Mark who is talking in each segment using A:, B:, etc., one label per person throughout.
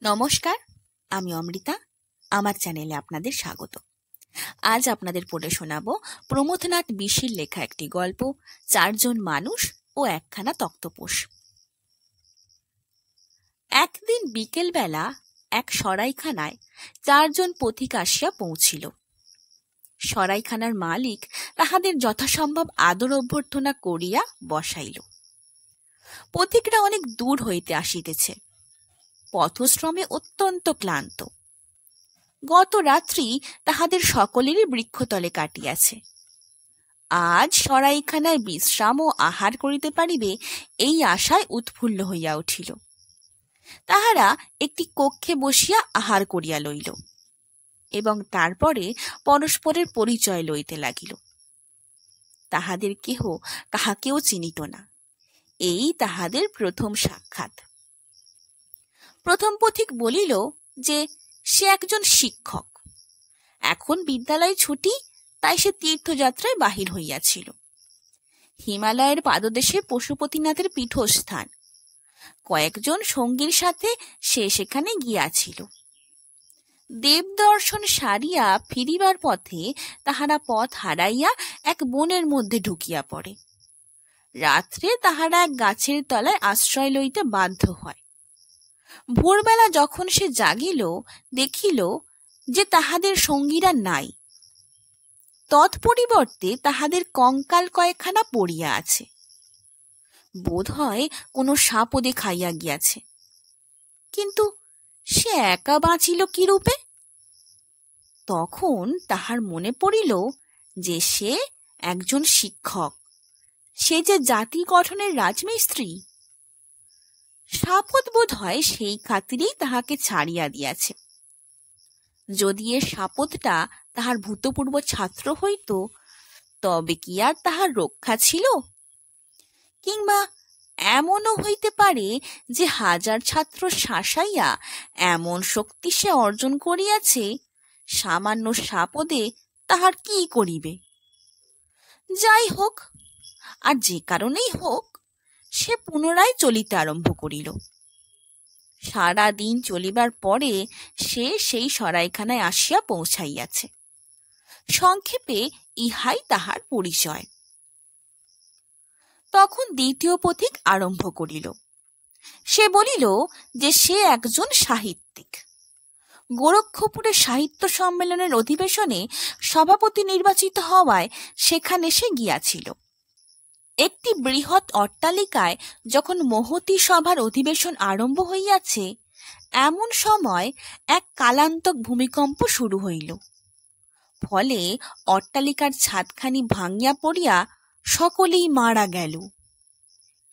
A: নমস্কার, আমি অমৃতা। আমার চ্যানেলে আপনাদের স্বাগত। আজ আপনাদের পড়ে শোনাব প্রমথনাথ বিশির লেখা একটি গল্প, ৪ জন মানুষ ও একখানা তক্তপোষ। একদিন বিকেলবেলা এক সরাইখানায় ৪ জন পথিক আসিয়া পৌঁছিল। সরাইখানার মালিক তাহাদের যথাসম্ভব আদর অভ্যর্থনা করিয়া বসাইল। পথিকরা অনেক দূর হইতে আসিতেছে, পথশ্রমে অত্যন্ত ক্লান্ত। গত রাত্রি তাহাদের সকলেরই বৃক্ষতলে কাটিয়াছে। আজ সরাইখানায় বিশ্রাম ও আহার করিতে পারিবে, এই আশায় উৎফুল্ল হইয়া উঠিল। তাহারা একটি কক্ষে বসিয়া আহার করিয়া লইল এবং তারপরে পরস্পরের পরিচয় লইতে লাগিল। তাহাদের কেহ কাহাকেও চিনিত না। এই তাহাদের প্রথম সাক্ষাৎ। প্রথম পথিক বলিল যে সে একজন শিক্ষক। এখন বিদ্যালয় ছুটি, তাই সে তীর্থযাত্রায় বাহির হইয়াছিল। হিমালয়ের পাদদেশে পশুপতিনাথের পীঠস্থান। কয়েকজন সঙ্গীর সাথে সে সেখানে গিয়াছিল। দেবদর্শন সারিয়া ফিরিবার পথে তাহারা পথ হারাইয়া এক বনের মধ্যে ঢুকিয়া পড়ে। রাত্রে তাহারা এক গাছের তলায় আশ্রয় লইতে বাধ্য হয়। ভোরবেলা যখন সে জাগিল, দেখিল যে তাহাদের সঙ্গীরা নাই। তৎপরিবর্তে তাহাদের কঙ্কাল কয়েকখানা পড়িয়া আছে। বোধ হয় কোনো সাপ ওদের খাইয়া গিয়াছে। কিন্তু সে একা বাঁচিল কি রূপে? তখন তাহার মনে পড়িল যে সে একজন শিক্ষক, সে যে জাতি গঠনের রাজমিস্ত্রি। সাপদ বোধ হয় সেই খাতিরেই তাহাকে ছাড়িয়া দিয়াছে। যদি এ সাপদটা তাহার ভূতপূর্ব ছাত্র হইত, তবে কি আর তাহার রক্ষা ছিল? কিংবা এমনও হইতে পারে যে হাজার ছাত্র শাসাইয়া এমন শক্তি সে অর্জন করিয়াছে, সামান্য সাপদে তাহার কি করিবে? যাই হোক, আর যে কারণেই হোক, সে পুনরায় চলিতে আরম্ভ করিল। সারা দিন চলিবার পরে সে সেই সরাইখানায় আসিয়া পৌঁছাইয়াছে। সংক্ষেপে ইহাই তাহার পরিচয়। তখন দ্বিতীয় পথিক আরম্ভ করিল। সে বলিল যে সে একজন সাহিত্যিক। গোরক্ষপুরের সাহিত্য সম্মেলনের অধিবেশনে সভাপতি নির্বাচিত হওয়ায় সেখানে সে গিয়াছিল। একটি বৃহৎ অট্টালিকায় যখন মহতী সভার অধিবেশন আরম্ভ হইয়াছে, এমন সময় এক কালান্তক ভূমিকম্প শুরু হইল। ফলে অট্টালিকার ছাদখানি ভাঙিয়া পড়িয়া সকলেই মারা গেল।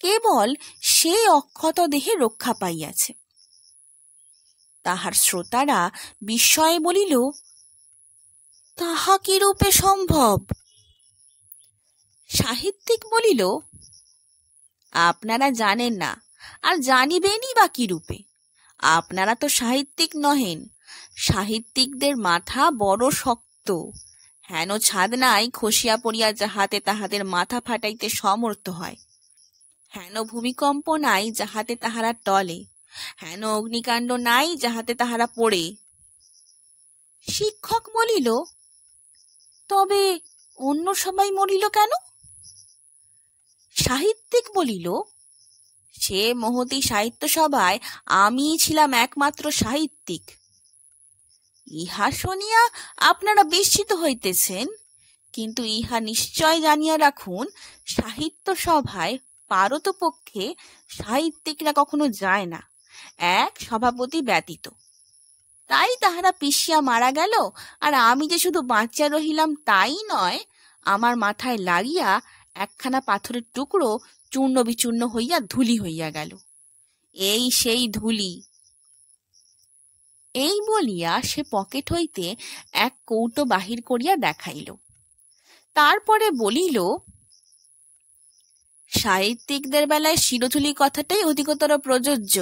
A: কেবল সে অক্ষত দেহে রক্ষা পাইয়াছে। তাহার শ্রোতারা বিস্ময়ে বলিল, তাহা কি রূপে সম্ভব? সাহিত্যিক বলিল, আপনারা জানেন না, আর জানিবেনই বা কি রূপে? আপনারা তো সাহিত্যিক নহেন। সাহিত্যিকদের মাথা বড় শক্ত, হেন ছাদ নাই খসিয়া পড়িয়া যাহাতে তাহাদের মাথা ফাটাইতে সমর্থ হয়, হেন ভূমিকম্প নাই যাহাতে তাহারা টলে, হেন অগ্নিকাণ্ড নাই যাহাতে তাহারা পড়ে। শিক্ষক বলিল, তবে অন্য সবাই মরিল কেন? সাহিত্যিক বলিল, সে মহতী সাহিত্য সভায় আমি ছিলাম একমাত্র সাহিত্যিক। ইহা শুনিয়া আপনারা বিস্মিত হইতেছেন, কিন্তু ইহা নিশ্চয় জানিয়া রাখুন, সাহিত্য সভায় পারতপক্ষে সাহিত্যিকরা কখনো যায় না, এক সভাপতি ব্যতীত। তাই তাহারা পিষিয়া মারা গেল, আর আমি যে শুধু বাঁচিয়া রহিলাম তাই নয়, আমার মাথায় লাগিয়া একখানা পাথরের টুকরো চূর্ণ বিচূর্ণ হইয়া ধুলি হইয়া গেল। এই সেই ধুলি। এই বলিয়া সে পকেট হইতে এক কৌটো বাহির করিয়া দেখাইল। তারপরে বলিল, সাহিত্যিকদের বেলায় শিরোধুলি কথাটাই অধিকতর প্রযোজ্য।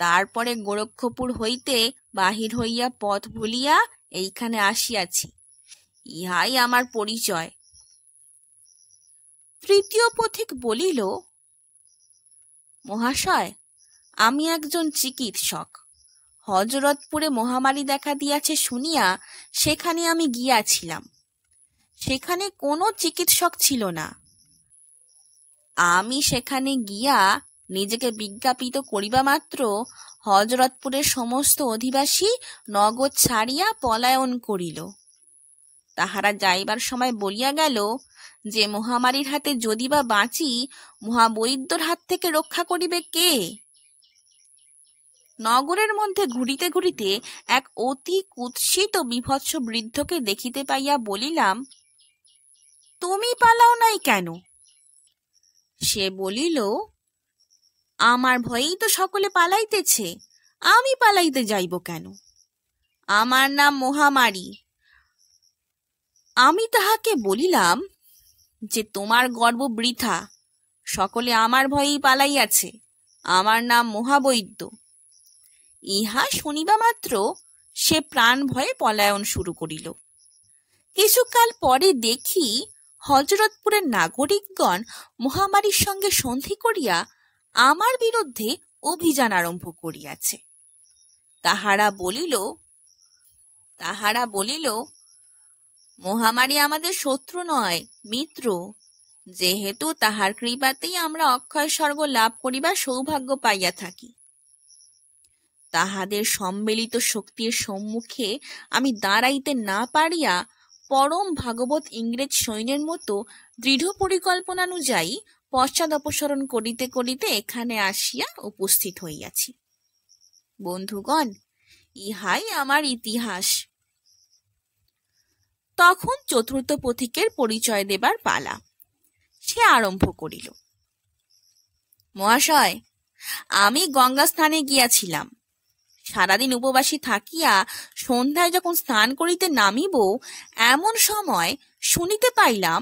A: তারপরে গোরক্ষপুর হইতে বাহির হইয়া পথ ভুলিয়া এইখানে আসিয়াছি, ইহাই আমার পরিচয়। তৃতীয় পথিক বলিল, মহাশয়, আমি একজন চিকিৎসক। হযরতপুরে মহামারী দেখা দিয়াছে শুনিয়া সেখানে আমি গিয়াছিলাম। সেখানে কোনো চিকিৎসক ছিল না। আমি সেখানে গিয়া নিজেকে বিজ্ঞাপিত করিবা মাত্র হযরতপুরের সমস্ত অধিবাসী নগর ছাড়িয়া পলায়ন করিল। তাহারা যাইবার সময় বলিয়া গেল যে মহামারীর হাতে যদি বা বাঁচি, মহাবৈদ্যর হাত থেকে রক্ষা করিবে কে? নগরের মধ্যে ঘুরিতে ঘুরিতে এক অতি কুৎসিত বিভৎস বৃদ্ধকে দেখিতে পাইয়া বলিলাম, তুমি পালাও নাই কেন? সে বলিল, আমার ভয়েই তো সকলে পালাইতেছে, আমি পালাইতে যাইব কেন? আমার নাম মহামারী। আমি তাহাকে বলিলাম যে তোমার গর্ব বৃথা, সকলে আমার ভয়েই পালাইয়াছে, আমার নাম মহাবৈদ্য। ইহা শুনিবা মাত্র সে প্রাণ ভয়ে পলায়ন শুরু করিল। কিছুকাল পরে দেখি হযরতপুরের নাগরিকগণ মহামারীর সঙ্গে সন্ধি করিয়া আমার বিরুদ্ধে অভিযান আরম্ভ করিয়াছে। তাহারা বলিল, মহামারী আমাদের শত্রু নয়, মিত্র। যেহেতু তাহার কৃপাতেই আমরা অক্ষয় স্বর্গ লাভ করিবার সৌভাগ্য পাইয়া থাকি। তাহাদের সম্মিলিত শক্তির সম্মুখে আমি দাঁড়াইতে না পারিয়া পরম ভাগবত ইংরেজ সৈন্যের মতো দৃঢ় পরিকল্পনানুযায়ী পশ্চাৎ অপসরণ করিতে করিতে এখানে আসিয়া উপস্থিত হইয়াছি। বন্ধুগণ, ইহাই আমার ইতিহাস। তখন চতুর্থ পথিকের পরিচয় দেবার পালা। সে আরম্ভ করিল, মহাশয়, আমি গঙ্গা স্নানে গিয়াছিলাম। সারাদিন উপবাসী থাকিয়া সন্ধ্যায় যখন স্নান করিতে নামিব, এমন সময় শুনিতে পাইলাম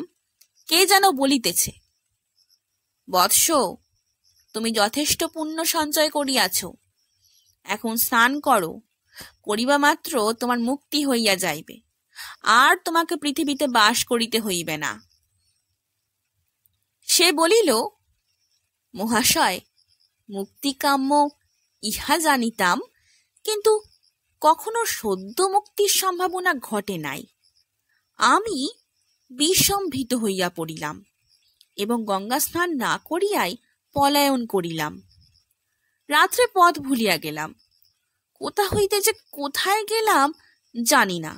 A: কে যেন বলিতেছে, বৎস, তুমি যথেষ্ট পুণ্য সঞ্চয় করিয়াছ, এখন স্নান করো, করিবা মাত্র তোমার মুক্তি হইয়া যাইবে, আর তোমাকে পৃথিবীতে বাস করিতে হইবে না। সে বলিল, মহাশয়, মুক্তিকাম্য ইহা জানিতাম, কিন্তু কখনো সদ্য মুক্তির সম্ভাবনা ঘটে নাই। আমি বিষম ভীত হইয়া পড়িলাম এবং গঙ্গা স্নান না করিয়াই পলায়ন করিলাম। রাত্রে পথ ভুলিয়া গেলাম, কোথা হইতে যে কোথায় গেলাম জানি না।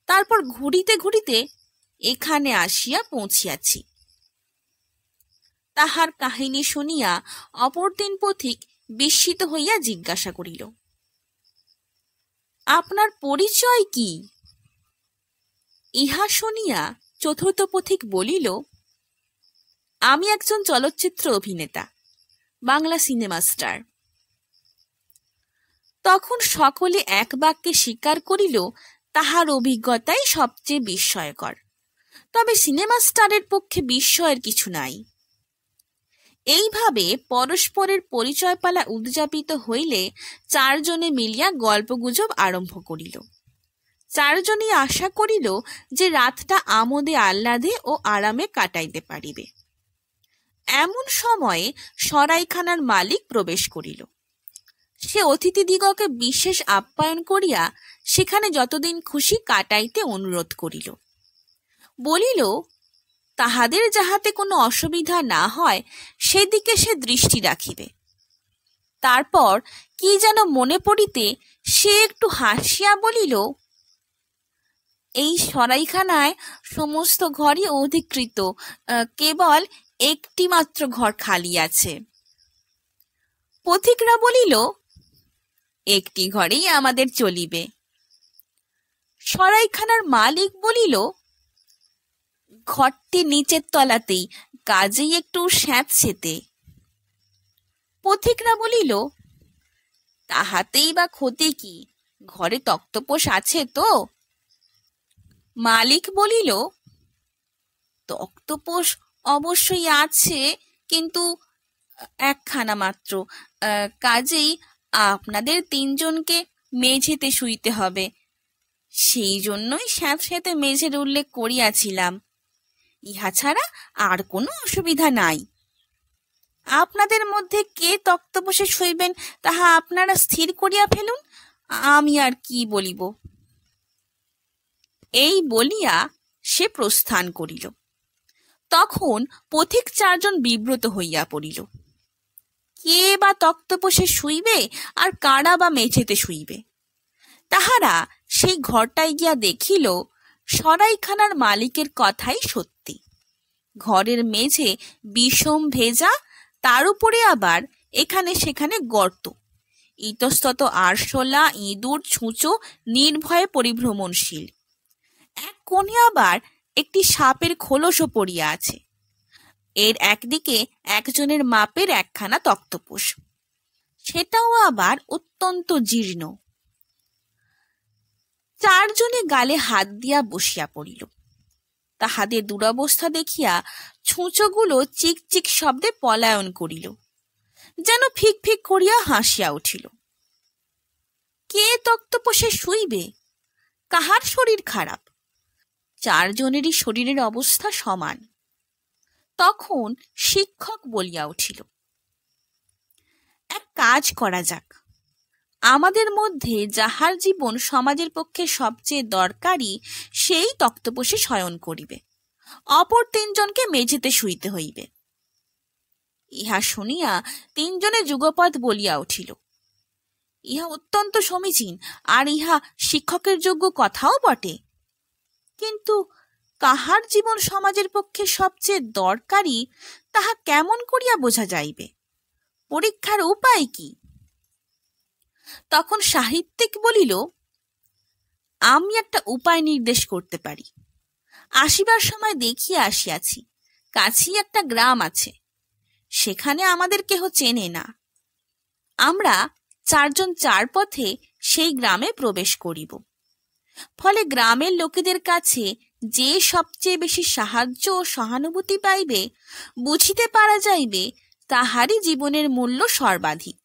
A: তারপর ঘুরিতে ঘুরিতে এখানে আসিয়া পৌঁছিয়াছি। তাহার কাহিনী শুনিয়া অপর তিন পথিক বিস্মিত হইয়া জিজ্ঞাসা করিল, আপনার পরিচয় কি? ইহা শুনিয়া চতুর্থ পথিক বলিল, আমি একজন চলচ্চিত্র অভিনেতা, বাংলা সিনেমা স্টার। তখন সকলে এক বাক্যে স্বীকার করিল তাহার অভিজ্ঞতাই সবচেয়ে বিস্ময়কর, তবে সিনেমা স্টারের পক্ষে বিস্ময়ের কিছু নাই। এইভাবে পরস্পরের পরিচয় পালা উদযাপিত হইলে চারজনে মিলিয়া গল্পগুজব আরম্ভ করিল। চারজনই আশা করিল যে রাতটা আমোদে আহ্লাদে ও আরামে কাটাইতে পারিবে। এমন সময়ে সরাইখানার মালিক প্রবেশ করিল। সে অতিথিদিগকে বিশেষ আপ্যায়ন করিয়া সেখানে যতদিন খুশি কাটাইতে অনুরোধ করিল। বলিল, তাহাদের যাহাতে কোনো অসুবিধা না হয় সেদিকে সে দৃষ্টি রাখিবে। তারপর কি যেন মনে পড়িতে সে একটু হাসিয়া বলিল, এই সরাইখানায় সমস্ত ঘরই অধিকৃত, কেবল একটি মাত্র ঘর খালি আছে। পথিকরা বলিল, একটি ঘরেই আমাদের চলিবে। সরাইখানার মালিক বলিল, ঘরটি নিচের তলাতেই, কাজেই একটু স্যাঁতসেঁতে। পথিকরা বলিল, তাহাতেই বা ক্ষতি কি, ঘরে তক্তপোষ আছে তো? মালিক বলিল, তক্তপোষ অবশ্যই আছে, কিন্তু একখানা মাত্র, কাজেই আপনাদের তিনজনকে মেঝেতে শুইতে হবে। সেই জন্যই স্যাঁতসেঁতে মেঝের উল্লেখ করিয়াছিলাম, ইহা ছাড়া আর কোনো অসুবিধা নাই। আপনাদের মধ্যে কে তক্তপোষে শুইবেন তাহা আপনারা স্থির করিয়া ফেলুন, আমি আর কি বলিব। এই বলিয়া সে প্রস্থান করিল। তখন পথিক 4 জন বিব্রত হইয়া পড়িল। কে বা তক্তপোষে শুইবে আর কারা বা মেঝেতে শুইবে? তাহারা সেই ঘরটায় গিয়া দেখিল সরাইখানার মালিকের কথাই সত্যি। ঘরের মেঝে বিষম ভেজা, তার উপরে আবার এখানে সেখানে গর্ত, ইতস্তত আরশোলা, ইঁদুর, ছুঁচো নির্ভয়ে পরিভ্রমণশীল। এক কোণে আবার একটি সাপের খোলসও পড়িয়া আছে। এর একদিকে একজনের মাপের একখানা তক্তপোষ, সেটাও আবার অত্যন্ত জীর্ণ। 4 জনে গালে হাত দিয়া বসিয়া পড়িল। তাহাদের দুরবস্থা দেখিয়া ছুঁচোগুলো চিক চিক শব্দে পলায়ন করিল, যেন ফিক ফিক করিয়া হাসিয়া উঠিল। কে তক্তপোষে শুইবে? কাহার শরীর খারাপ? 4 জনেরই শরীরের অবস্থা সমান। তখন শিক্ষক বলিয়া উঠিল, এক কাজ করা যাক। আমাদের মধ্যে যাহার জীবন সমাজের পক্ষে সবচেয়ে দরকারি সেই তক্তপোষে শয়ন করিবে, অপর 3 জনকে মেঝেতে শুইতে হইবে। ইহা শুনিয়া 3 জনে যুগপৎ বলিয়া উঠিল, ইহা অত্যন্ত সমীচীন, আর ইহা শিক্ষকের যোগ্য কথাও বটে। কিন্তু কাহার জীবন সমাজের পক্ষে সবচেয়ে দরকারি তাহা কেমন করিয়া বোঝা যাইবে? পরীক্ষার উপায় কি? তখন সাহিত্যিক বলিল, আমি একটা উপায় নির্দেশ করতে পারি। আসিবার সময় দেখিয়া আসিয়াছি, কাছেই একটা গ্রাম আছে, সেখানে আমাদের কেহ চেনে না। আমরা 4 জন 4 পথে সেই গ্রামে প্রবেশ করিব। ফলে গ্রামের লোকেদের কাছে যে সবচেয়ে বেশি সাহায্য ও সহানুভূতি পাইবে, বুঝিতে পারা যাইবে তাহারই জীবনের মূল্য সর্বাধিক।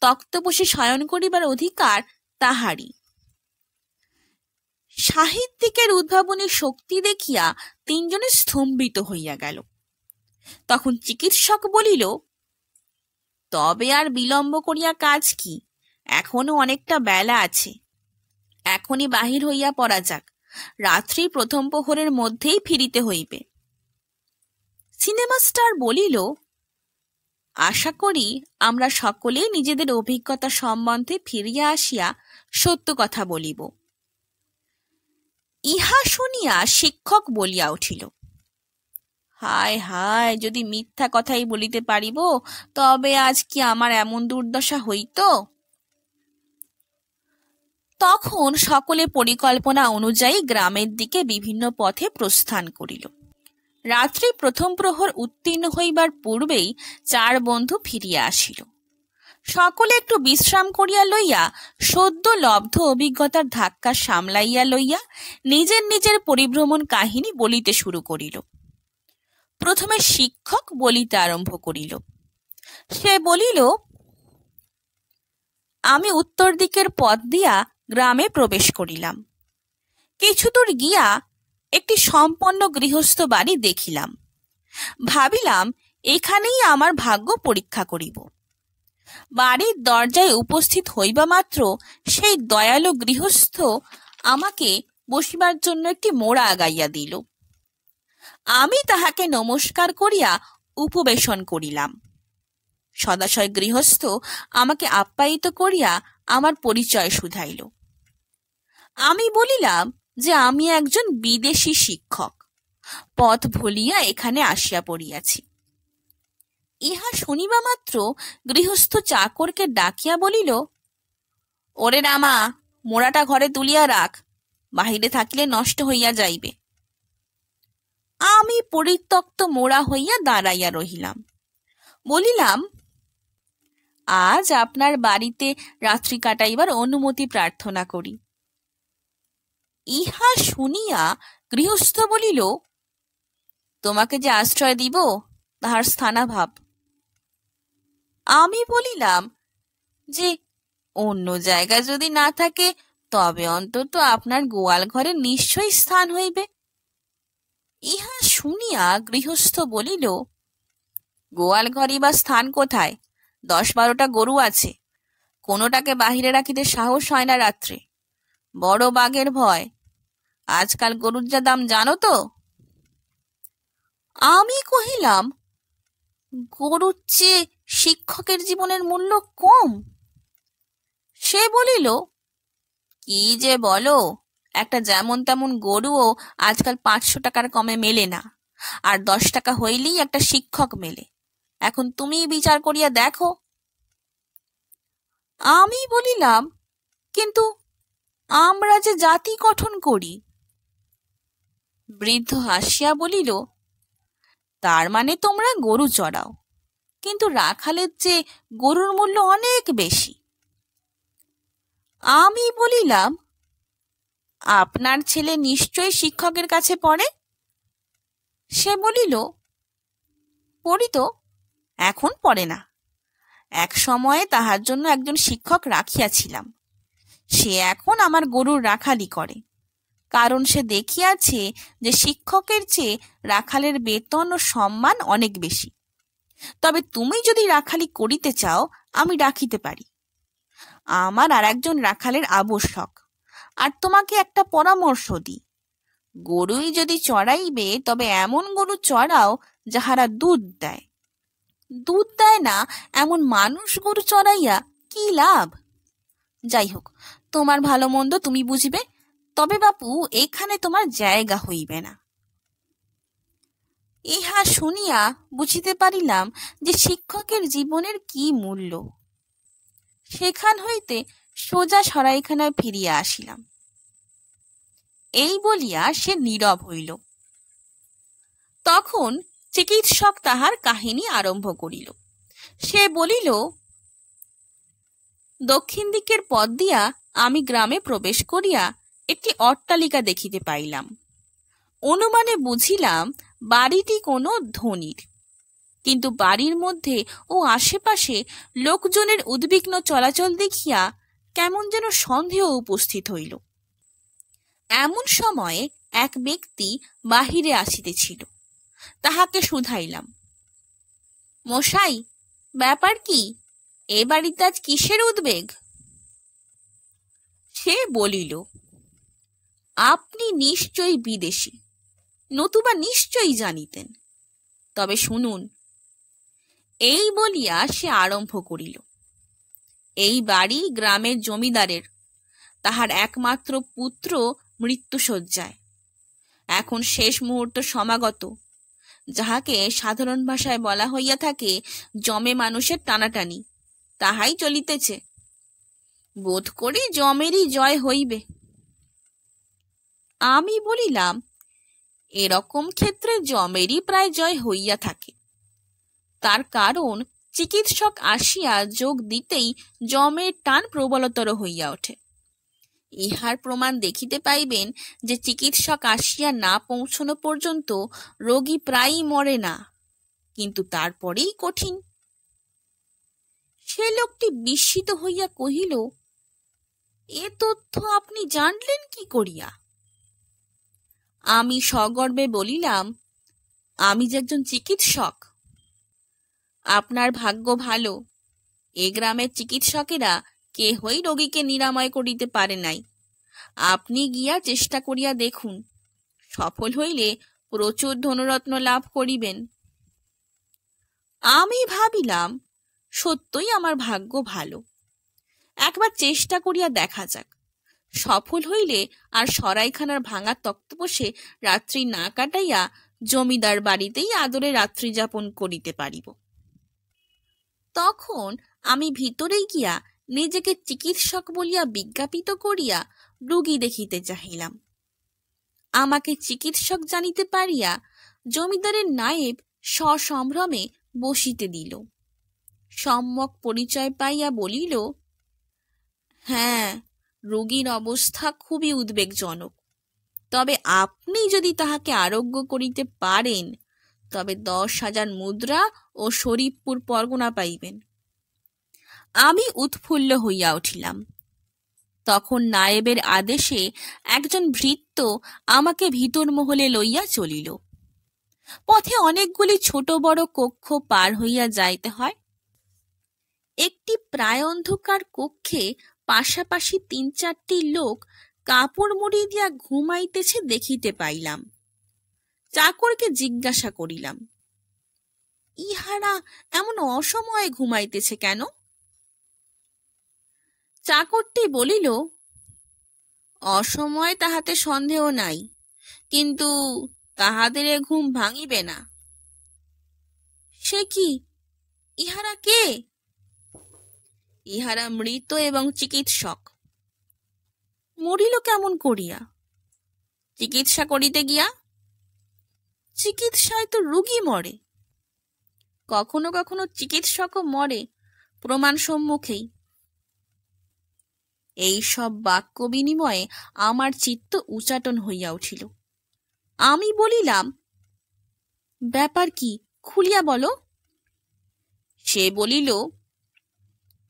A: তক্তপোষে শয়ন করিবার অধিকার তাহারই। সাহিত্যিকের উদ্ভাবনী শক্তি দেখিয়া 3 জনে স্তম্ভিত হইয়া গেল। তখন চিকিৎসক বলিল, তবে আর বিলম্ব করিয়া কাজ কি? এখনো অনেকটা বেলা আছে, এখনই বাহির হইয়া পড়া যাক। রাত্রি প্রথম প্রহরের মধ্যেই ফিরিতে হইবে। সিনেমা স্টার বলিল, আশা করি আমরা সকলেই নিজেদের অভিজ্ঞতা সম্বন্ধে ফিরিয়া আসিয়া সত্য কথা বলিব। ইহা শুনিয়া শিক্ষক বলিয়া উঠিল, হায় হায়, যদি মিথ্যা কথাই বলিতে পারিব তবে আজ কি আমার এমন দুর্দশা হইত? তখন সকলে পরিকল্পনা অনুযায়ী গ্রামের দিকে বিভিন্ন পথে প্রস্থান করিল। রাত্রি প্রথম প্রহর উত্তীর্ণ হইবার পূর্বেই 4 বন্ধু ফিরিয়া আসিল। সকলে একটু বিশ্রাম করিয়া লইয়া সদ্য লব্ধ অভিজ্ঞতার ধাক্কা সামলাইয়া লইয়া নিজের নিজের পরিভ্রমণ কাহিনী বলিতে শুরু করিল। প্রথমে শিক্ষক বলিতে আরম্ভ করিল। সে বলিল, আমি উত্তর দিকের পথ দিয়া গ্রামে প্রবেশ করিলাম। কিছুদূর গিয়া একটি সম্পন্ন গৃহস্থ বাড়ি দেখিলাম। ভাবিলাম এখানেই আমার ভাগ্য পরীক্ষা করিব। বাড়ির দরজায় উপস্থিত হইবা মাত্র সেই দয়ালু গৃহস্থ আমাকে বসিবার জন্য একটি মোড়া আগাইয়া দিল। আমি তাহাকে নমস্কার করিয়া উপবেশন করিলাম। সদাশয় গৃহস্থ আমাকে আপ্যায়িত করিয়া আমার পরিচয় শুধাইল। আমি বলিলাম যে আমি একজন বিদেশি শিক্ষক, পথ ভুলিয়া এখানে আসিয়া পড়িয়াছি। ইহা শুনিবা মাত্র গৃহস্থ চাকরকে ডাকিয়া বলিল, ওরে রামা, মোড়াটা ঘরে তুলিয়া রাখ, বাহিরে থাকিলে নষ্ট হইয়া যাইবে। আমি পরিত্যক্ত মোড়া হইয়া দাঁড়াইয়া রহিলাম। বলিলাম, আজ আপনার বাড়িতে রাত্রি কাটাইবার অনুমতি প্রার্থনা করি। ইহা শুনিয়া গৃহস্থ বলিল, তোমাকে যে আশ্রয় দিব তাহার স্থানাভাব। আমি বলিলাম যে অন্য জায়গা যদি না থাকে তবে অন্তত আপনার গোয়াল ঘরে নিশ্চয়ই স্থান হইবে। ইহা শুনিয়া গৃহস্থ বলিল, গোয়াল ঘরই বা স্থান কোথায়? 10-12টা গরু আছে, কোনোটাকে বাহিরে রাখিতে সাহস হয় না রাত্রে, বড় বাঘের ভয়। আজকাল গরুর যা দাম জানো তো? আমি কহিলাম, গরুর চেয়ে শিক্ষকের জীবনের মূল্য কম? সে বলিল, কি যে বলো, একটা যেমন তেমন গরুও আজকাল 500 টাকার কমে মেলে না, আর 10 টাকা হইলেই একটা শিক্ষক মেলে। এখন তুমিই বিচার করিয়া দেখো। আমি বলিলাম, কিন্তু আমরা যে জাতি গঠন করি। বৃদ্ধ হাসিয়া বলিল, তার মানে তোমরা গরু চড়াও, কিন্তু রাখালের চেয়ে গরুর মূল্য অনেক বেশি। আমি বলিলাম, আপনার ছেলে নিশ্চয়ই শিক্ষকের কাছে পড়ে? সে বলিল, পড়ি তো, এখন পড়ে না। এক সময়ে তাহার জন্য একজন শিক্ষক রাখিয়াছিলাম, সে এখন আমার গরুর রাখালি করে, কারণ সে দেখিয়াছে যে শিক্ষকের চেয়ে রাখালের বেতন ও সম্মান অনেক বেশি। তবে তুমি যদি রাখালি করিতে চাও, আমি রাখিতে পারি। আমার আর একজন রাখালের আবশ্যক। আর তোমাকে একটা পরামর্শ দিই, গরুই যদি চড়াইবে তবে এমন গরু চড়াও যাহারা দুধ দেয়। দুধ দেয় না এমন মানুষ গরু চড়াইয়া কি লাভ? যাই হোক, তোমার ভালো মন্দ তুমি বুঝবে, তবে বাপু এখানে তোমার জায়গা হইবে না। ইহা শুনিয়া বুঝিতে পারিলাম যে শিক্ষকের জীবনের কি মূল্য। সেখান হইতে সোজা সরাইখানায় ফিরিয়া আসিলাম। এই বলিয়া সে নীরব হইল। তখন চিকিৎসক তাহার কাহিনী আরম্ভ করিল। সে বলিল, দক্ষিণ দিকের পথ দিয়া আমি গ্রামে প্রবেশ করিয়া একটি অট্টালিকা দেখিতে পাইলাম। অনুমানে বুঝিলাম বাড়িটি কোনো ধনীর, কিন্তু বাড়ির মধ্যে ও আশেপাশে লোকজনের উদ্বিগ্ন চলাচল দেখিয়া কেমন যেন সন্দেহ উপস্থিত হইল। এমন সময়ে এক ব্যক্তি বাহিরে আসিতেছিল। তাহাকে শুধাইলাম, মশাই, ব্যাপার কি? এ বাড়িতে আজ কিসের উদ্বেগ? সে বলিল, আপনি নিশ্চয়ই বিদেশী, নতুবা নিশ্চয়ই জানিতেন। তবে শুনুন। এই বলিয়া সে আরম্ভ করিল, এই বাড়ি গ্রামের জমিদারের, তাহার একমাত্র পুত্র মৃত্যুশয্যায়, এখন শেষ মুহূর্ত সমাগত, যাহাকে সাধারণ ভাষায় বলা হইয়া থাকে জমে মানুষের টানাটানি, তাহাই চলিতেছে। বোধ করি জমেরই জয় হইবে। আমি বলিলাম, এরকম ক্ষেত্রে জমেরই প্রায় জয় হইয়া থাকে। তার কারণ চিকিৎসক আসিয়া যোগ দিতেই জমের টান প্রবলতর হইয়া ওঠে। ইহার প্রমাণ দেখিতে পাইবেন যে চিকিৎসক আসিয়া না পৌঁছানো পর্যন্ত রোগী প্রায়ই মরে না, কিন্তু তারপরেই কঠিন। সে লোকটি বিস্মিত হইয়া কহিল, এ তথ্য আপনি জানলেন কি করিয়া? আমি সগর্বে বলিলাম, আমি যে একজন চিকিৎসক। আপনার ভাগ্য ভালো, এ গ্রামের চিকিৎসকেরা কেহই রোগীকে নিরাময় করিতে পারে নাই। আপনি গিয়া চেষ্টা করিয়া দেখুন, সফল হইলে প্রচুর ধনরত্ন লাভ করিবেন। আমি ভাবিলাম, সত্যই আমার ভাগ্য ভালো, একবার চেষ্টা করিয়া দেখা যাক। সফল হইলে আর সরাইখানার ভাঙা তক্তপোষে রাত্রি না কাটাইয়া জমিদার বাড়িতেই আদরে রাত্রি যাপন করিতে পারিব। তখন আমি ভিতরে গিয়া নিজেকে চিকিৎসক বলিয়া বিজ্ঞাপিত করিয়া রোগী দেখিতে চাহিলাম। আমাকে চিকিৎসক জানিতে পারিয়া জমিদারের নায়েব সসম্ভ্রমে বসিতে দিল। সম্যক পরিচয় পাইয়া বলিল, হ্যাঁ, রোগীর অবস্থা খুবই উদ্বেগজনক, তবে আপনি যদি তাহাকে আরোগ্য করিতে পারেন তবে 10,000 মুদ্রা ও শরীফপুর পরগনা পাইবেন। আমি উৎফুল্ল হইয়া উঠিলাম। তখন নায়েবের আদেশে একজন ভৃত্য আমাকে ভিতর মহলে লইয়া চলিল। পথে অনেকগুলি ছোট বড় কক্ষ পার হইয়া যাইতে হয়। একটি প্রায় অন্ধকার কক্ষে পাশাপাশি ৩-৪টি লোক কাপড় মুড়ি দিয়া ঘুমাইতেছে দেখিতে পাইলাম। চাকরকে জিজ্ঞাসা করিলাম, ইহারা এমন অসময়ে ঘুমাইতেছে কেন? চাকরটি বলিল, অসময় তাহাতে সন্দেহ নাই, কিন্তু তাহাদের এ ঘুম ভাঙিবে না। সে কি, ইহারা কে? ইহারা মৃত এবং চিকিৎসক। মরিল কেমন করিয়া? চিকিৎসা করিতে গিয়া। চিকিৎসায় তো রোগী মরে। কখনো কখনো চিকিৎসকও মরে প্রমাণ সম্মুখেই। এই সব বাক্য বিনিময়ে আমার চিত্ত উচাটন হইয়া উঠিল। আমি বলিলাম, ব্যাপার কি, খুলিয়া বলো। সে বলিল,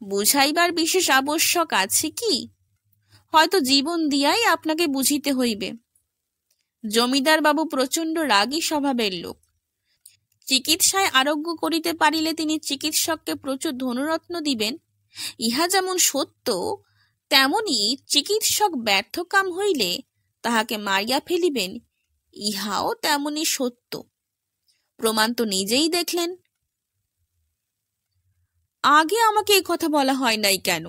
A: বুঝাইবার বিশেষ আবশ্যক আছে কি? হয়তো জীবন দিয়াই আপনাকে বুঝিতে হইবে। জমিদার বাবু প্রচণ্ড রাগী স্বভাবের লোক। চিকিৎসায় আরোগ্য করিতে পারিলে তিনি চিকিৎসককে প্রচুর ধনরত্ন দিবেন, ইহা যেমন সত্য, তেমনি চিকিৎসক ব্যর্থকাম হইলে তাহাকে মারিয়া ফেলিবেন, ইহাও তেমনি সত্য। প্রমাণ তো নিজেই দেখলেন। আগে আমাকে এই কথা বলা হয় নাই কেন?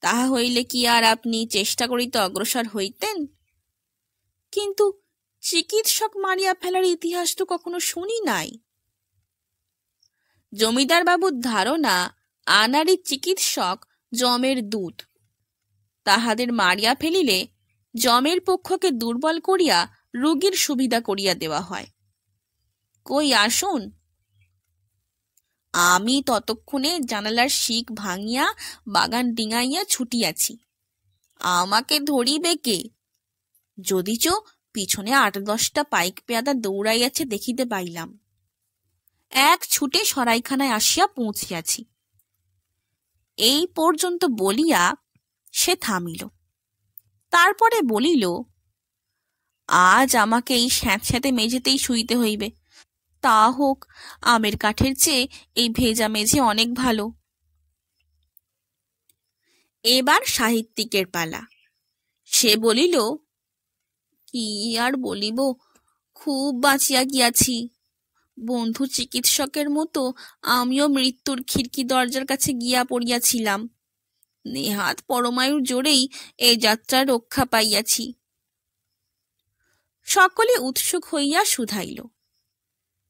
A: তাহা হইলে কি আর আপনি চেষ্টা করিতে অগ্রসর হইতেন? কিন্তু চিকিৎসক মারিয়া ফেলার ইতিহাস তো কখনো শুনি নাই। জমিদার বাবুর ধারণা আনাড়ি চিকিৎসক যমের দূত। তাহাদের মারিয়া ফেলিলে যমের পক্ষকে দুর্বল করিয়া রোগীর সুবিধা করিয়া দেওয়া হয়। কই আসুন। আমি ততক্ষণে জানালার শিক ভাঙিয়া বাগান ডিঙাইয়া ছুটিয়াছি। আমাকে ধরিবে কে? যদিচ পিছনে ৮-১০টা পাইক পেয়াদা দৌড়াইয়াছে দেখিতে পাইলাম। এক ছুটে সরাইখানায় আসিয়া পৌঁছিয়াছি। এই পর্যন্ত বলিয়া সে থামিল। তারপরে বলিল, আজ আমাকে এই স্যাঁতস্যাঁতে মেঝেতেই শুইতে হইবে। তা হোক, আমের কাঠের চেয়ে এই ভেজা মেঝে অনেক ভালো। এবার সাহিত্যিকের পালা। সে বলিল, কি আর বলিব, খুব বাঁচিয়া গিয়াছি। বন্ধু চিকিৎসকের মতো আমিও মৃত্যুর খিড়কি দরজার কাছে গিয়া পড়িয়াছিলাম। নেহাত পরমায়ুর জোরেই এই যাত্রা রক্ষা পাইয়াছি। সকলে উৎসুক হইয়া শুধাইল,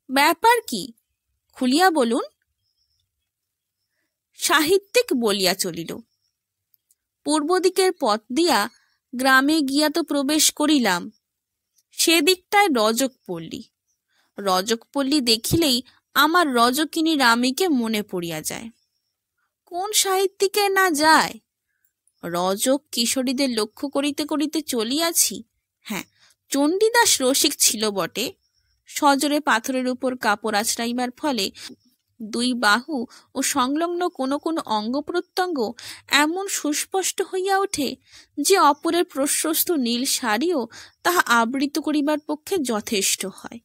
A: ব্যাপার কি, খুলিয়া বলুন। সাহিত্যিক বলিয়া চলিল, পূর্ব দিকের পথ দিয়া গ্রামে গিয়া তো প্রবেশ করিলাম। সেদিকটায় রজকপল্লী। রজকপল্লী দেখিলেই আমার রজকিনী রামীকে মনে পড়িয়া যায়। কোন সাহিত্যিকের না যায়? রজক কিশোরীদের লক্ষ্য করিতে করিতে চলিয়াছি। হ্যাঁ, চণ্ডীদাস রসিক ছিল বটে। সজোরে পাথরের উপর কাপড় আছড়াইবার ফলে দুই বাহু ও সংলগ্ন কোনো কোনো অঙ্গ প্রত্যঙ্গ এমন সুস্পষ্ট হইয়া ওঠে যে অপরের প্রশস্ত নীল শাড়িও তাহা আবৃত করিবার পক্ষে যথেষ্ট হয়।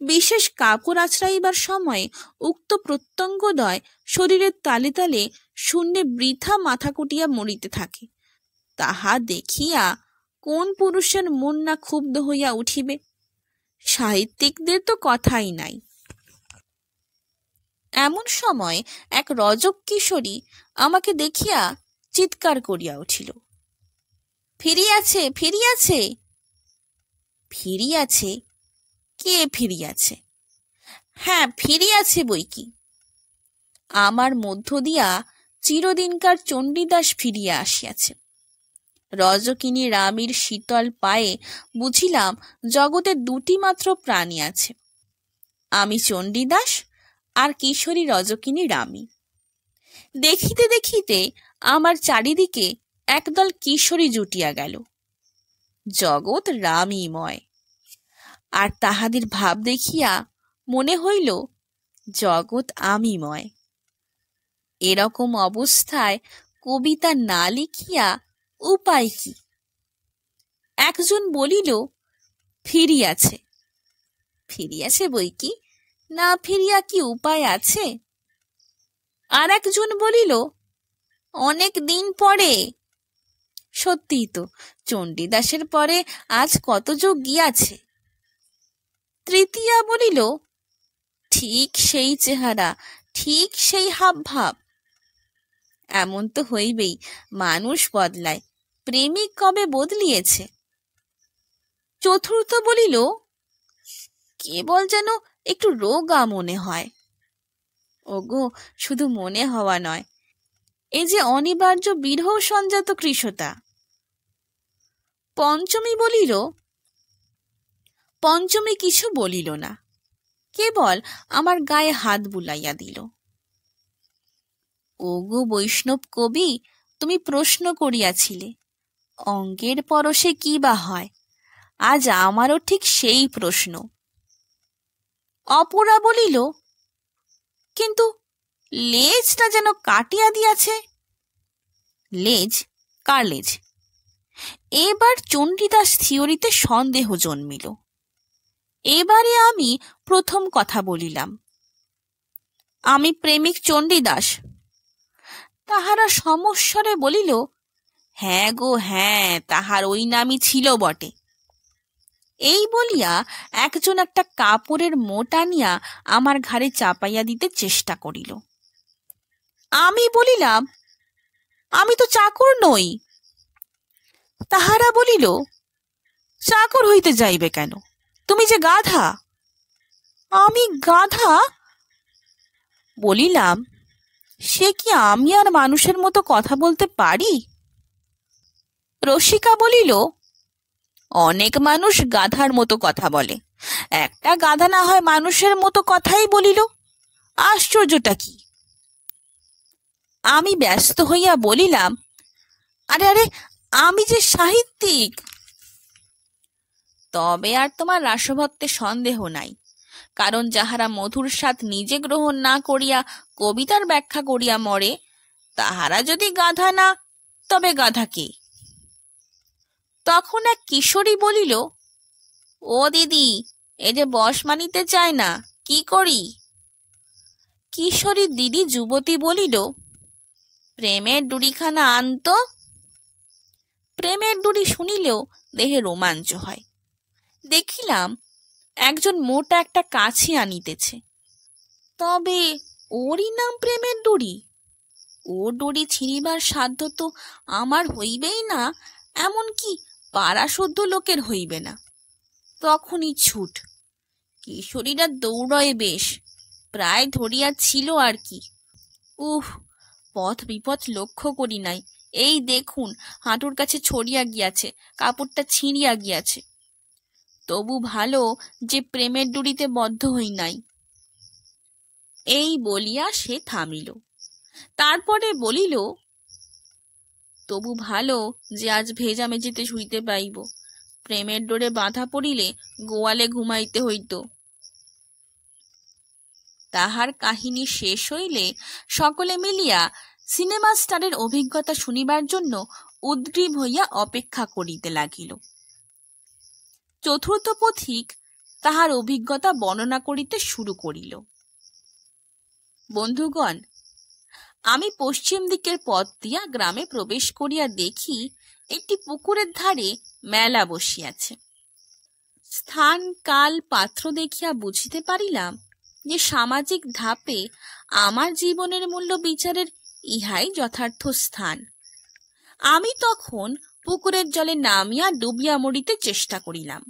A: বিশেষ কাপড় আছড়াইবার সময় উক্ত প্রত্যঙ্গদ্বয় শরীরের তালে তালে শূন্যে বৃথা মাথা কুটিয়া মরিতে থাকে। তাহা দেখিয়া কোন পুরুষের মন না ক্ষুব্ধ হইয়া উঠিবে? সাহিত্যিকদের তো কথাই নাই। এমন সময় এক রজক কিশোরী আমাকে দেখিয়া চিৎকার করিয়া উঠিল, ফিরিয়াছে, ফিরিয়াছে। ফিরিয়াছে? কে ফিরিয়াছে? হ্যাঁ, ফিরিয়াছে বই কি। আমার মধ্য দিয়া চিরদিনকার চণ্ডীদাস ফিরিয়া আসিয়াছে। রজকিনী রামীর শীতল পায়ে বুঝিলাম জগতে দুটি মাত্র প্রাণী আছে, আমি চণ্ডীদাস আর কিশোরী রজকিনী রামী। দেখিতে দেখিতে আমার চারিদিকে একদল কিশোরী জুটিয়া গেল। জগৎ রামীময়। আর তাহাদের ভাব দেখিয়া মনে হইল জগৎ আমিময়। এরকম অবস্থায় কবিতা না লিখিয়া উপায় কি? একজন বলিল, ফিরিয়াছে। ফিরিয়াছে বই কি, না ফিরিয়া কি উপায় আছে? আর একজন বলিল, অনেক দিন পরে। সত্যিই তো, চণ্ডীদাসের পরে আজ কত যোগ গিয়াছে। তৃতীয়া বলিল, ঠিক সেই চেহারা, ঠিক সেই হাব ভাব। এমন তো হইবেই, মানুষ বদলায়, প্রেমিক কবে বদলিয়েছে? চতুর্থ বলিল, কেবল যেন একটু রোগা মনে হয়। ওগো, শুধু মনে হওয়া নয়, এই যে অনিবার্য বিরহ সঞ্জাত কৃশতা। পঞ্চমী কিছু বলিল না, কেবল আমার গায়ে হাত বুলাইয়া দিল। ওগো বৈষ্ণব কবি, তুমি প্রশ্ন করিয়াছিলে অঙ্গের পরশে কি বা হয়, আজ আমারও ঠিক সেই প্রশ্ন। অপরা বলিল, কিন্তু লেজটা যেন কাটিয়া দিয়াছে। লেজ? কার লেজ? এবার চণ্ডীদাস থিওরিতে সন্দেহ জন্মিল। এবারে আমি প্রথম কথা বলিলাম, আমি প্রেমিক চণ্ডীদাস। তাহারা সমস্বরে বলিল, হ্যাঁ গো হ্যাঁ, তাহার ওই নামই ছিল বটে। এই বলিয়া একজন একটা কাপড়ের মোট আনিয়া আমার ঘাড়ে চাপাইয়া দিতে চেষ্টা করিল। আমি বলিলাম, আমি তো চাকর নই। তাহারা বলিল, চাকর হইতে যাইবে কেন, তুমি যে গাধা। আমি গাধা? বলিলাম, সে কি আমি আর মানুষের মতো কথা বলতে পারি? রসিকা বলিল, অনেক মানুষ গাধার মতো কথা বলে, একটা গাধা না হয় মানুষের মতো কথাই বলিল, আশ্চর্যটা কি? আমি ব্যস্ত হইয়া বলিলাম, আরে আরে, আমি যে সাহিত্যিক। তবে আর তোমার রাসভক্তে সন্দেহ নাই, কারণ যাহারা মধুর স্বাদ নিজে গ্রহণ না করিয়া কবিতার ব্যাখ্যা করিয়া মরে, তাহারা যদি গাধা না, তবে গাধা কে? তখন এক কিশোরী বলিল, ও দিদি, এ যে বস মানিতে চায় না, কি করি? কিশোরী দিদি যুবতী বলিল, প্রেমের ডুরিখানা আনতো। প্রেমের ডুরি শুনিলেও দেহে রোমাঞ্চ হয়। দেখিলাম একজন মোটা একটা কাছি আনিতেছে। তবে ওরই নাম প্রেমের ডুরি? ও ডুরি ছিঁড়িবার সাধ্য তো আমার হইবেই না, এমনকি পাড়া শুদ্ধ লোকের হইবে না। তখনই ছুট। কিশোরীরা দৌড়য়ে বেশ, প্রায় ধরিয়া ছিল আর কি। উহ, পথ বিপথ লক্ষ্য করি নাই, এই দেখুন হাঁটুর কাছে ছড়িয়া গিয়াছে, কাপড়টা ছিঁড়িয়া গিয়াছে। তবু ভালো যে প্রেমের ডুরিতে বদ্ধ হই নাই। এই বলিয়া সে থামিল। তারপরে বলিল, তবু ভালো যে আজ ভেজা মেঝেতে শুইতে পাইব, প্রেমের ডোরে বাঁধা পড়িলে গোয়ালে ঘুমাইতে হইত। তাহার কাহিনী শেষ হইলে সকলে মিলিয়া সিনেমা স্টারের অভিজ্ঞতা শুনিবার জন্য উদ্গ্রীব হইয়া অপেক্ষা করিতে লাগিল। চতুর্থ পথিক তাহার অভিজ্ঞতা বর্ণনা করিতে শুরু করিল। বন্ধুগণ, আমি পশ্চিম দিকের পথ দিয়া গ্রামে প্রবেশ করিয়া দেখি একটি পুকুরের ধারে মেলা বসিয়াছে। স্থান কাল পাত্র দেখিয়া বুঝিতে পারিলাম যে সামাজিক ধাপে আমার জীবনের মূল্য বিচারের ইহাই যথার্থ স্থান। আমি তখন পুকুরের জলে নামিয়া ডুবিয়া মরিতে চেষ্টা করিলাম।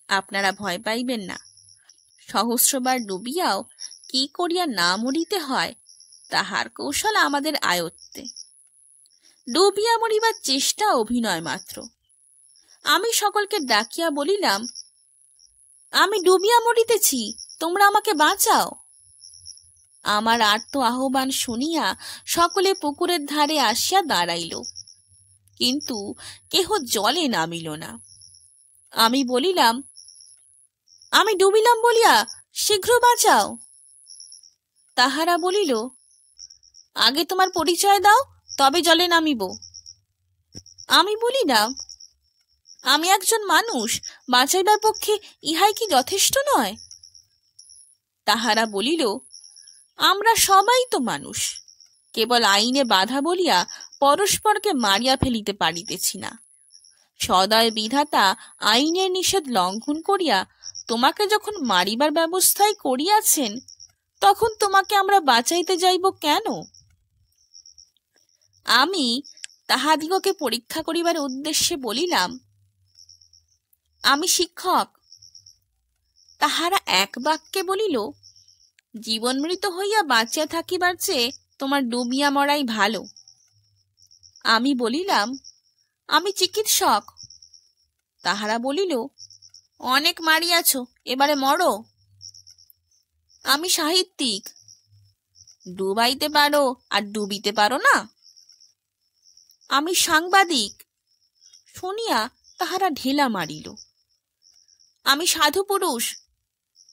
A: আপনারা ভয় পাইবেন না, সহস্রবার ডুবিয়াও কি করিয়া না মরিতে হয় তাহার কৌশল আমাদের আয়ত্তে। ডুবিয়া মরিবার চেষ্টা অভিনয় মাত্র। আমি সকলকে ডাকিয়া বলিলাম, আমি ডুবিয়া মরিতেছি, তোমরা আমাকে বাঁচাও। আমার আর্ত আহ্বান শুনিয়া সকলে পুকুরের ধারে আসিয়া দাঁড়াইল, কিন্তু কেহ জলে নামিল না। আমি বলিলাম, আমি ডুবিলাম বলিয়া শীঘ্র বাঁচাও। তাহারা বলিল, আগে তোমার পরিচয় দাও, তবে জলে নামিব। আমি বলিলাম, আমি একজন মানুষ, বাঁচাইবার পক্ষে ইহাই কি যথেষ্ট নয়? তাহারা বলিল, আমরা সবাই তো মানুষ, কেবল আইনে বাধা বলিয়া পরস্পরকে মারিয়া ফেলিতে পারিতেছি না। সদয় বিধাতা আইনের নিষেধ লঙ্ঘন করিয়া তোমাকে যখন মারিবার ব্যবস্থাই করিয়াছেন, তখন তোমাকে আমরা বাঁচাইতে যাইব কেন? আমি তাহাদিগকে পরীক্ষা করিবার উদ্দেশ্যে বলিলাম, আমি শিক্ষক। তাহারা এক বাক্যে বলিল, জীবন মৃত হইয়া বাঁচিয়া থাকিবার চেয়ে তোমার ডুবিয়া মরাই ভালো। আমি বলিলাম, আমি চিকিৎসক। তাহারা বলিল, অনেক মারিয়াছ, এবারে মরো। আমি সাহিত্যিক। ডুবাইতে পারো আর ডুবিতে পারো না। আমি সাংবাদিক। শুনিয়া তাহারা ঢেলা মারিল। আমি সাধু পুরুষ।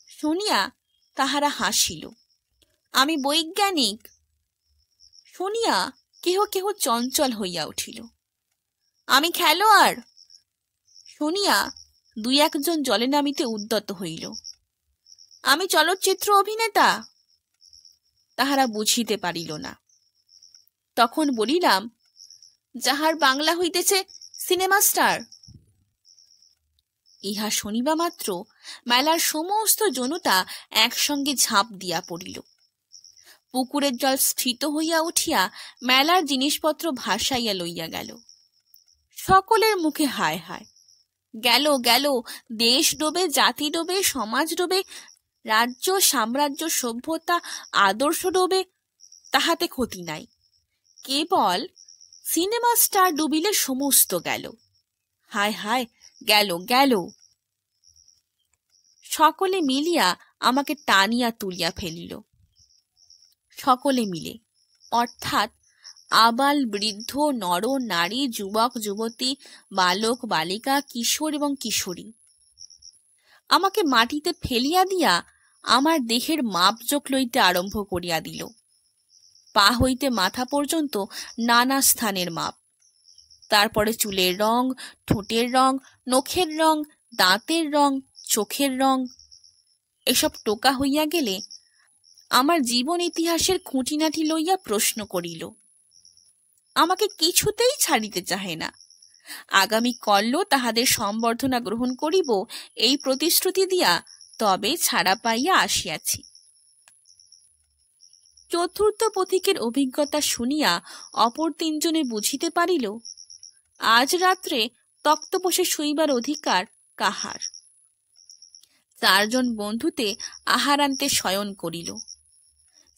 A: শুনিয়া তাহারা হাসিল। আমি বৈজ্ঞানিক। শুনিয়া কেহ কেহ চঞ্চল হইয়া উঠিল। আমি খেলোয়াড়। শুনিয়া দুই একজন জলে নামিতে উদ্যত হইল। আমি চলচ্চিত্র অভিনেতা। তাহারা বুঝিতে পারিল না। তখন বলিলাম, যাহার বাংলা হইতেছে সিনেমা স্টার। ইহা শুনিবা মাত্র মেলার সমস্ত জনতা একসঙ্গে ঝাঁপ দিয়া পড়িল। পুকুরের জল স্ফীত হইয়া উঠিয়া মেলার জিনিসপত্র ভাসাইয়া লইয়া গেল। সকলের মুখে হায় হায়। গেল গেল, দেশ ডোবে, জাতি ডোবে, সমাজ ডোবে, রাজ্য সাম্রাজ্য সভ্যতা আদর্শ ডোবে, তাহাতে ক্ষতি নাই। কেবল সিনেমা স্টার ডুবিলে সমস্ত গেল। হায় হায়, গেল গেল। সকলে মিলিয়া আমাকে টানিয়া তুলিয়া ফেলিল। সকলে মিলে, অর্থাৎ আবাল বৃদ্ধ, নর নারী, যুবক যুবতী, বালক বালিকা, কিশোর এবং কিশোরী, আমাকে মাটিতে ফেলিয়া দিয়া আমার দেহের মাপজোক লইতে আরম্ভ করিয়া দিল। পা হইতে মাথা পর্যন্ত নানা স্থানের মাপ। তারপরে চুলের রং, ঠোঁটের রং, নখের রং, দাঁতের রং, চোখের রং, এসব টোকা হইয়া গেলে আমার জীবন ইতিহাসের খুঁটিনাটি লইয়া প্রশ্ন করিল। আমাকে কিছুতেই ছাড়িতে চাহে না। আগামী কল্য তাহাদের সম্বর্ধনা গ্রহণ করিব এই প্রতিশ্রুতি দিয়া তবে ছাড়া পাইয়া আসিয়াছি। চতুর্থ পথিকের অভিজ্ঞতা শুনিয়া অপর তিনজনে বুঝিতে পারিল, আজ রাত্রে তক্তপোষে শুইবার অধিকার কাহার। চারজন বন্ধুতে আহারান্তে শয়ন করিল।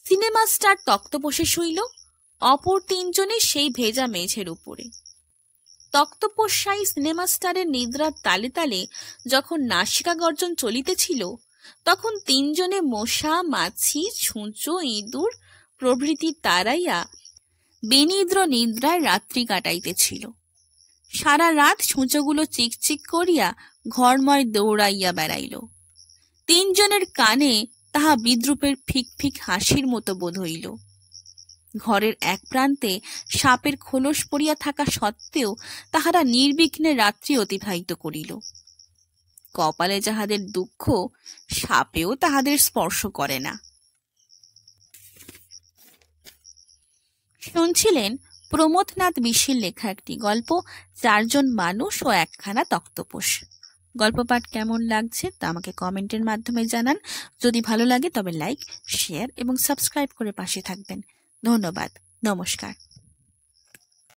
A: সিনেমা স্টার তক্তপোষে শুইল, অপর তিনজনে সেই ভেজা মেঝের উপরে। তক্তপোষাই সিনেমা স্টারের নিদ্রার তালে তালে যখন নাসিকা গর্জন চলিতেছিল, তখন তিনজনে মশা, মাছি, ছুঁচো, ইঁদুর প্রভৃতি তাড়াইয়া বেনিদ্র নিদ্রায় রাত্রি কাটাইতেছিল। সারা রাত ছুঁচোগুলো চিকচিক করিয়া ঘরময় দৌড়াইয়া বেড়াইল। তিনজনের কানে তাহা বিদ্রুপের ফিক ফিক হাসির মতো বোধ হইল। ঘরের এক প্রান্তে সাপের খোলস পড়িয়া থাকা সত্ত্বেও তাহারা নির্বিঘ্নে রাত্রি অতিবাহিত করিল। কপালে যাহাদের দুঃখ, সাপেও তাহাদের স্পর্শ করে না। শুনছিলেন প্রমথনাথ বিশির লেখা একটি গল্প, চারজন মানুষ ও একখানা তক্তপোষ। গল্প পাঠ কেমন লাগছে তা আমাকে কমেন্টের মাধ্যমে জানান। যদি ভালো লাগে তবে লাইক, শেয়ার এবং সাবস্ক্রাইব করে পাশে থাকবেন। ধন্যবাদ। নমস্কার।